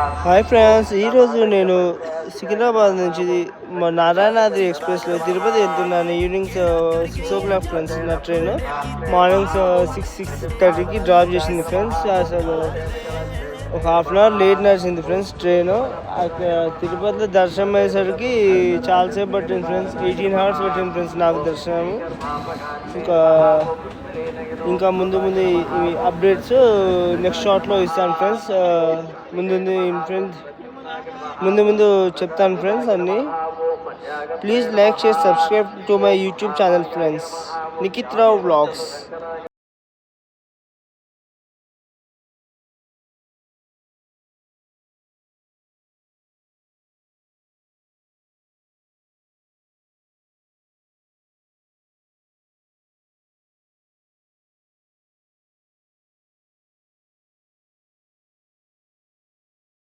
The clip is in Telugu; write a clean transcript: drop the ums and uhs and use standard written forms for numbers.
హాయ్ ఫ్రెండ్స్, ఈరోజు నేను సికింద్రాబాద్ నుంచి నారాయణాద్రి ఎక్స్ప్రెస్లో తిరుపతి వెళ్తున్నాను. Evening 6 o'clock friends. నా ట్రైన్ మార్నింగ్ 6:30కి డ్రాప్ చేసింది ఫ్రెండ్స్. అసలు ఒక హాఫ్ అన్ అవర్ లేట్ నడిచింది ఫ్రెండ్స్ ట్రైన్. తిరుపతిలో దర్శనం అయ్యేసరికి చాలాసేపు పట్టింది ఫ్రెండ్స్. 18 hours పట్టింది ఫ్రెండ్స్ నాకు దర్శనం. ఇంకా ముందు ముందు ఈ అప్డేట్స్ నెక్స్ట్ షార్ట్లో ఇస్తాను ఫ్రెండ్స్. ముందు చెప్తాను ఫ్రెండ్స్ అన్నీ. Please like share subscribe to my YouTube channel friends, Nikhit Rao vlogs.